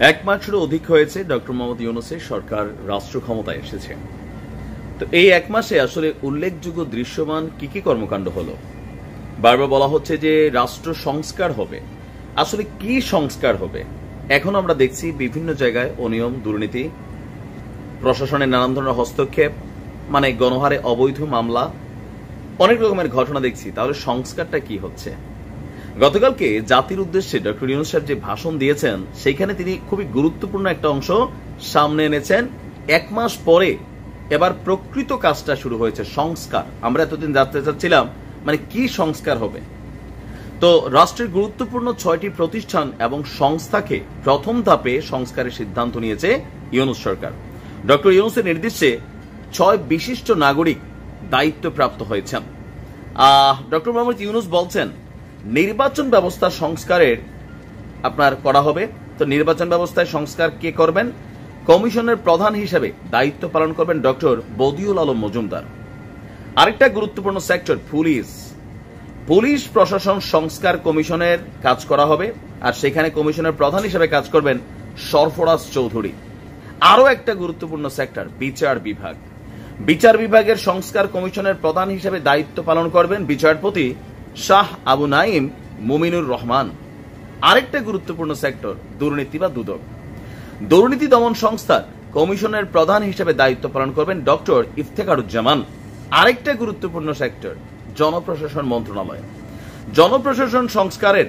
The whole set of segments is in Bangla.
এক মাসেরও অধিক হয়েছে ডক্টর মোহাম্মদ ইউনূসের সরকার রাষ্ট্র ক্ষমতায় এসেছে। তো এই এক মাসে আসলে উল্লেখযোগ্য দৃশ্যমান কি কি কর্মকাণ্ড হলো? বারবার বলা হচ্ছে যে রাষ্ট্র সংস্কার হবে, আসলে কি সংস্কার হবে? এখন আমরা দেখছি বিভিন্ন জায়গায় অনিয়ম, দুর্নীতি, প্রশাসনের নানান ধরনের হস্তক্ষেপ, মানে গণহারে অবৈধ মামলা, অনেক রকমের ঘটনা দেখছি। তাহলে সংস্কারটা কি হচ্ছে? গতকালকে জাতির উদ্দেশ্যে ডক্টর ইউনূস সাহেব যে ভাষণ দিয়েছেন, সেখানে তিনি খুবই গুরুত্বপূর্ণ একটা অংশ সামনে এনেছেন। এক মাস পরে এবার প্রকৃত কাজটা শুরু হয়েছে, সংস্কার। আমরা এতদিন জানতে চাচ্ছিলাম মানে কি সংস্কার হবে। তো রাষ্ট্রের গুরুত্বপূর্ণ 6টি প্রতিষ্ঠান এবং সংস্থাকে প্রথম ধাপে সংস্কারের সিদ্ধান্ত নিয়েছে ইউনূস সরকার। ডক্টর ইউনূসের নির্দেশে 6 বিশিষ্ট নাগরিক দায়িত্বপ্রাপ্ত হয়েছেন। ডক্টর মোহাম্মদ ইউনূস বলছেন নির্বাচন ব্যবস্থা সংস্কারের আপনার করা হবে। তো নির্বাচন ব্যবস্থায় সংস্কার কে করবেন? কমিশনের প্রধান হিসেবে দায়িত্ব পালন করবেন ডক্টর বদিউল আলম মজুমদার। আরেকটা গুরুত্বপূর্ণ সেক্টর পুলিশ প্রশাসন সংস্কার কমিশনের কাজ করা হবে, আর সেখানে কমিশনের প্রধান হিসেবে কাজ করবেন সরফরাজ চৌধুরী। আরো একটা গুরুত্বপূর্ণ সেক্টর বিচার বিভাগের সংস্কার কমিশনের প্রধান হিসেবে দায়িত্ব পালন করবেন বিচারপতি শাহ আবু নাইম মুমিনুর রহমান। আরেকটা গুরুত্বপূর্ণ সেক্টর দুর্নীতি বা দুদক। দুর্নীতি দমন সংস্থার কমিশনের প্রধান হিসেবে দায়িত্ব পালন করবেন ডক্টর ইফতেখারুজ্জামান। আরেকটা গুরুত্বপূর্ণ সেক্টর জনপ্রশাসন মন্ত্রণালয়। জনপ্রশাসন সংস্কারের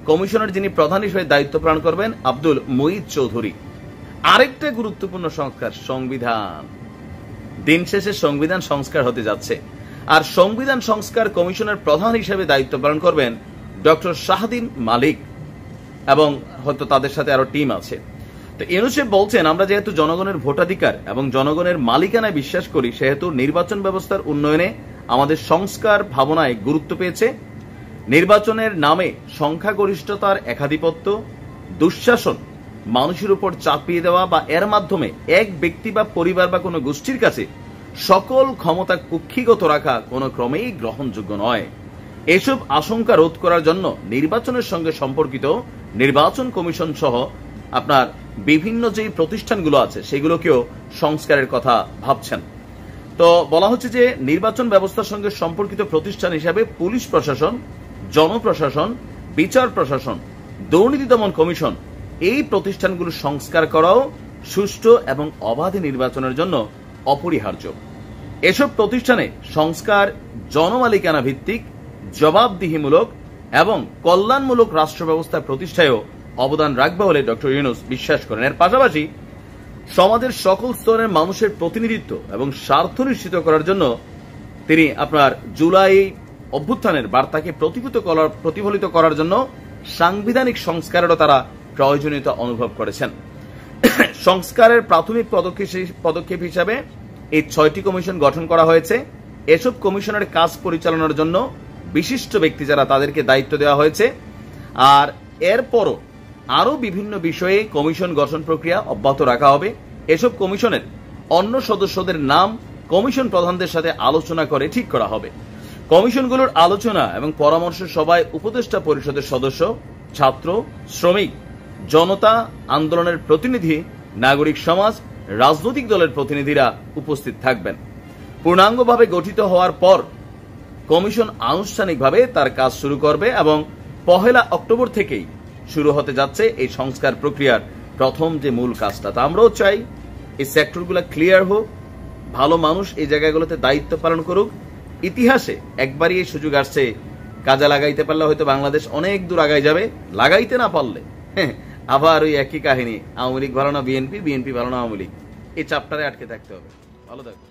কমিশনের যিনি প্রধান হিসেবে দায়িত্ব পালন করবেন আব্দুল মুঈদ চৌধুরী। আরেকটা গুরুত্বপূর্ণ সংস্কার সংবিধান। দিন শেষে সংবিধান সংস্কার হতে যাচ্ছে, আর সংবিধান সংস্কার কমিশনের প্রধান হিসেবে দায়িত্ব পালন করবেন ডক্টর শাহদিন মালিক, এবং হয়তো তাদের সাথে আরো টিম আছে। তো ইউনূস বলছেন আমরা যেহেতু জনগণের ভোটাধিকার এবং জনগণের মালিকানায় বিশ্বাস করি, সেহেতু নির্বাচন ব্যবস্থার উন্নয়নে আমাদের সংস্কার ভাবনায় গুরুত্ব পেয়েছে। নির্বাচনের নামে সংখ্যাগরিষ্ঠতার একাধিপত্য, দুঃশাসন, মানুষের উপর চাপিয়ে দেওয়া বা এর মাধ্যমে এক ব্যক্তি বা পরিবার বা কোনো গোষ্ঠীর কাছে সকল ক্ষমতা কুক্ষিগত রাখা কোনো ক্রমেই গ্রহণযোগ্য নয়। এসব আশঙ্কা রোধ করার জন্য নির্বাচনের সঙ্গে সম্পর্কিত নির্বাচন কমিশন সহ আপনার বিভিন্ন যে প্রতিষ্ঠানগুলো আছে সেগুলোকেও সংস্কারের কথা ভাবছেন। তো বলা হচ্ছে যে নির্বাচন ব্যবস্থার সঙ্গে সম্পর্কিত প্রতিষ্ঠান হিসাবে পুলিশ প্রশাসন, জনপ্রশাসন, বিচার প্রশাসন, দুর্নীতি দমন কমিশন, এই প্রতিষ্ঠানগুলো সংস্কার করাও সুষ্ঠু এবং অবাধ নির্বাচনের জন্য অপরিহার্য। এসব প্রতিষ্ঠানে সংস্কার জনমালিকানা ভিত্তিক, জবাবদিহিমূলক এবং কল্যাণমূলক রাষ্ট্র ব্যবস্থা প্রতিষ্ঠায়ও অবদান রাখবে বলে ডক্টর ইউনূস বিশ্বাস করেন। এর পাশাপাশি সমাজের সকল স্তরের মানুষের প্রতিনিধিত্ব এবং স্বার্থ নিশ্চিত করার জন্য তিনি আপনার জুলাই অভ্যুত্থানের বার্তাকে প্রতিফলিত করার জন্য সাংবিধানিক সংস্কারেরও তারা প্রয়োজনীয়তা অনুভব করেছেন। সংস্কারের প্রাথমিক পদক্ষেপ হিসাবে এই 6টি কমিশন গঠন করা হয়েছে। এসব কমিশনের কাজ পরিচালনার জন্য বিশিষ্ট ব্যক্তি যারা, তাদেরকে দায়িত্ব দেওয়া হয়েছে। আর এরপরও আরো বিভিন্ন বিষয়ে কমিশন গঠন প্রক্রিয়া অব্যাহত রাখা হবে। এসব কমিশনের অন্য সদস্যদের নাম কমিশন প্রধানদের সাথে আলোচনা করে ঠিক করা হবে। কমিশনগুলোর আলোচনা এবং পরামর্শ সভায় উপদেষ্টা পরিষদের সদস্য, ছাত্র, শ্রমিক, জনতা, আন্দোলনের প্রতিনিধি, নাগরিক সমাজ, রাজনৈতিক দলের প্রতিনিধিরা উপস্থিত থাকবেন। পূর্ণাঙ্গভাবে গঠিত হওয়ার পর কমিশন আনুষ্ঠানিকভাবে তার কাজ শুরু করবে এবং 1 অক্টোবর থেকেই শুরু হতে যাচ্ছে এই সংস্কার প্রক্রিয়ার প্রথম যে মূল কাজটা। তা আমরাও চাই এই সেক্টরগুলো ক্লিয়ার হোক, ভালো মানুষ এই জায়গাগুলোতে দায়িত্ব পালন করুক। ইতিহাসে একবারই এই সুযোগ আসছে, কাজে লাগাইতে পারলে হয়তো বাংলাদেশ অনেক দূর আগায় যাবে, লাগাইতে না পারলে আবার ওই একই কাহিনী, আওয়ামী লীগ ভালো না বিএনপি, বিএনপি ভালো না আওয়ামী লীগ, এই চাপটারে আটকে থাকতে হবে। ভালো থাকবে।